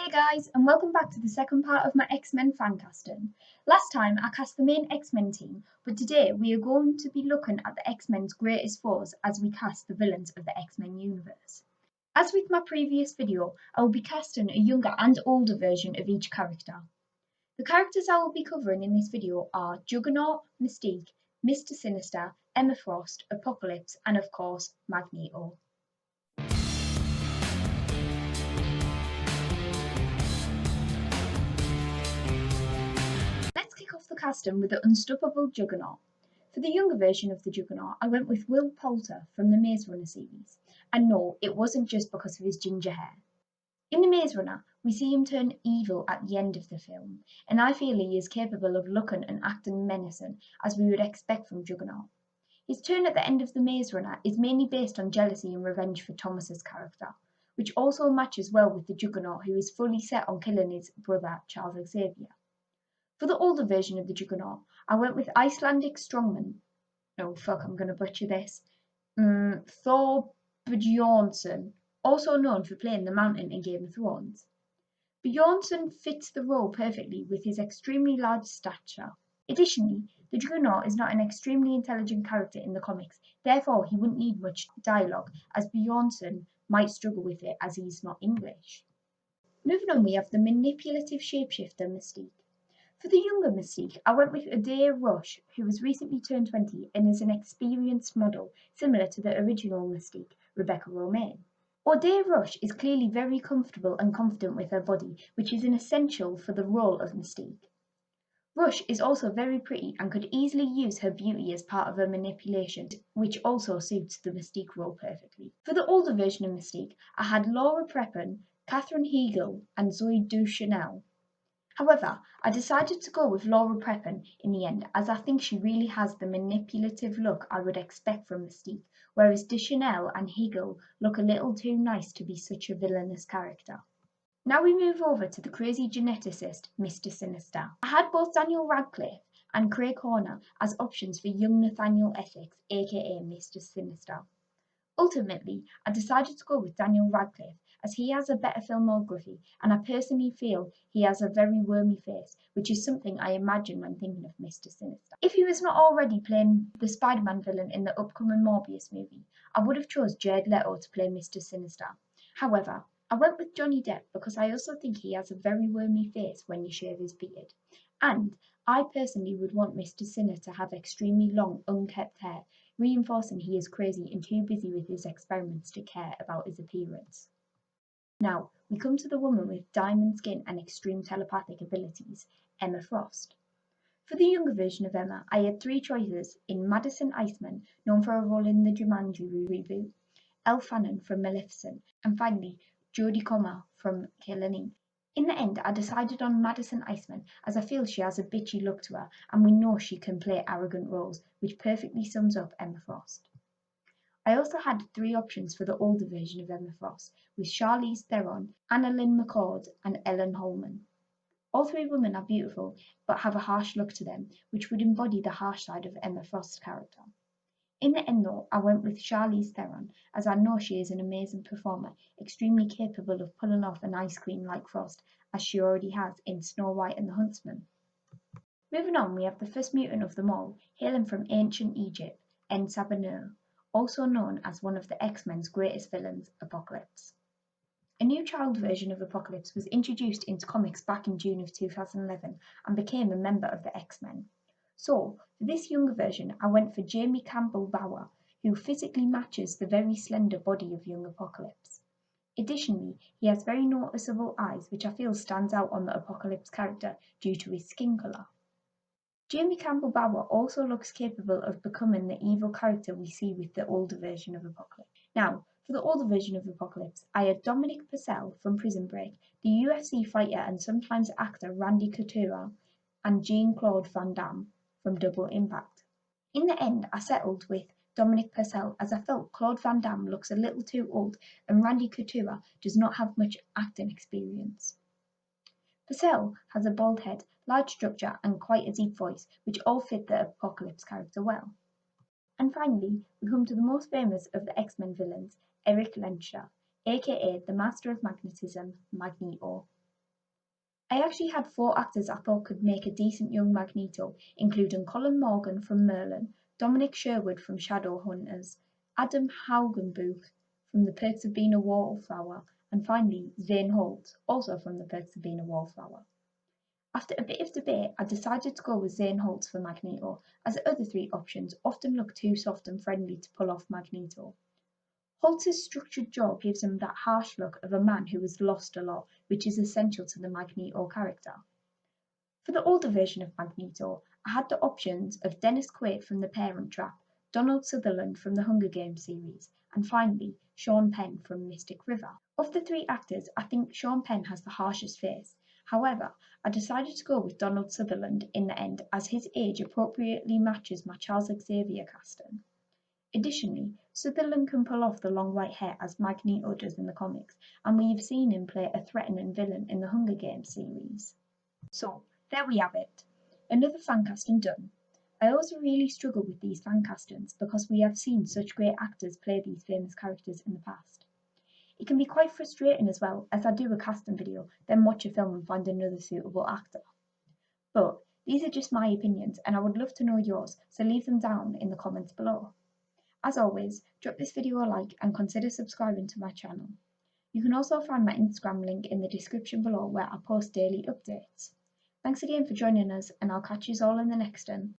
Hey guys, and welcome back to the second part of my X-Men fan casting. Last time I cast the main X-Men team, but today we are going to be looking at the X-Men's greatest foes as we cast the villains of the X-Men universe. As with my previous video, I will be casting a younger and older version of each character. The characters I will be covering in this video are Juggernaut, Mystique, Mr. Sinister, Emma Frost, Apocalypse, and of course, Magneto. Let's kick off the casting with the unstoppable Juggernaut. For the younger version of the Juggernaut, I went with Will Poulter from the Maze Runner series. And no, it wasn't just because of his ginger hair. In the Maze Runner, we see him turn evil at the end of the film, and I feel he is capable of looking and acting menacing as we would expect from Juggernaut. His turn at the end of the Maze Runner is mainly based on jealousy and revenge for Thomas's character, which also matches well with the Juggernaut who is fully set on killing his brother Charles Xavier. For the older version of the Juggernaut, I went with Icelandic strongman. No, fuck, I'm gonna butcher this. Thor Bjornsson, also known for playing the Mountain in Game of Thrones. Bjornsson fits the role perfectly with his extremely large stature. Additionally, the Juggernaut is not an extremely intelligent character in the comics, therefore he wouldn't need much dialogue, as Bjornsson might struggle with it as he's not English. Moving on, we have the manipulative shapeshifter Mystique. For the younger Mystique, I went with Adair Rush, who has recently turned 20 and is an experienced model, similar to the original Mystique, Rebecca Romijn. Adair Rush is clearly very comfortable and confident with her body, which is an essential for the role of Mystique. Rush is also very pretty and could easily use her beauty as part of her manipulation, which also suits the Mystique role perfectly. For the older version of Mystique, I had Laura Prepon, Katherine Heigl, and Zooey Deschanel. However, I decided to go with Laura Prepon in the end, as I think she really has the manipulative look I would expect from Mystique, whereas Deschanel and Hegel look a little too nice to be such a villainous character. Now we move over to the crazy geneticist, Mr. Sinister. I had both Daniel Radcliffe and Craig Horner as options for young Nathaniel Essex, aka Mr. Sinister. Ultimately, I decided to go with Daniel Radcliffe as he has a better filmography and I personally feel he has a very wormy face, which is something I imagine when thinking of Mr. Sinister. If he was not already playing the Spider-Man villain in the upcoming Morbius movie, I would have chose Jared Leto to play Mr. Sinister. However, I went with Johnny Depp because I also think he has a very wormy face when you shave his beard. And I personally would want Mr. Sinister to have extremely long, unkept hair, reinforcing he is crazy and too busy with his experiments to care about his appearance. Now, we come to the woman with diamond skin and extreme telepathic abilities, Emma Frost. For the younger version of Emma, I had three choices in Madison Iceman, known for her role in the Jumanji reboot, Elle Fanning from Maleficent, and finally Jodie Comer from Killing Eve. In the end, I decided on Madison Iceman as I feel she has a bitchy look to her and we know she can play arrogant roles, which perfectly sums up Emma Frost. I also had three options for the older version of Emma Frost, with Charlize Theron, Annalyn McCord, and Ellen Holman. All three women are beautiful, but have a harsh look to them, which would embody the harsh side of Emma Frost's character. In the end, though, I went with Charlize Theron, as I know she is an amazing performer, extremely capable of pulling off an ice queen like Frost, as she already has in Snow White and the Huntsman. Moving on, we have the first mutant of them all, hailing from ancient Egypt, En-Sabah, also known as one of the X-Men's greatest villains, Apocalypse. A new child version of Apocalypse was introduced into comics back in June of 2011 and became a member of the X-Men. So, for this younger version, I went for Jamie Campbell Bower, who physically matches the very slender body of young Apocalypse. Additionally, he has very noticeable eyes, which I feel stands out on the Apocalypse character due to his skin colour. Jamie Campbell Bower also looks capable of becoming the evil character we see with the older version of Apocalypse. Now, for the older version of Apocalypse, I had Dominic Purcell from Prison Break, the UFC fighter and sometimes actor Randy Couture, and Jean-Claude Van Damme from Double Impact. In the end, I settled with Dominic Purcell as I felt Claude Van Damme looks a little too old and Randy Couture does not have much acting experience. Purcell has a bald head, large structure and quite a deep voice, which all fit the Apocalypse character well. And finally, we come to the most famous of the X-Men villains, Eric Lehnsherr, aka the Master of Magnetism, Magneto. I actually had 4 actors I thought could make a decent young Magneto, including Colin Morgan from Merlin, Dominic Sherwood from Shadowhunters, Adam Haugenbuch from The Perks of Being a Wallflower, and finally Zane Holt, also from The Perks of Being a Wallflower. After a bit of debate, I decided to go with Zane Holt for Magneto, as the other 3 options often look too soft and friendly to pull off Magneto. Holt's structured jaw gives him that harsh look of a man who has lost a lot, which is essential to the Magneto character. For the older version of Magneto, I had the options of Dennis Quaid from The Parent Trap, Donald Sutherland from the Hunger Games series, and finally Sean Penn from Mystic River. Of the 3 actors, I think Sean Penn has the harshest face. However, I decided to go with Donald Sutherland in the end, as his age appropriately matches my Charles Xavier casting. Additionally, Sutherland can pull off the long white hair as Magneto does in the comics, and we've seen him play a threatening villain in the Hunger Games series. So, there we have it. Another fan casting done. I also really struggle with these fan castings because we have seen such great actors play these famous characters in the past. It can be quite frustrating as well, as I do a casting video, then watch a film and find another suitable actor. But these are just my opinions, and I would love to know yours, so leave them down in the comments below. As always, drop this video a like and consider subscribing to my channel. You can also find my Instagram link in the description below, where I post daily updates. Thanks again for joining us, and I'll catch you all in the next one.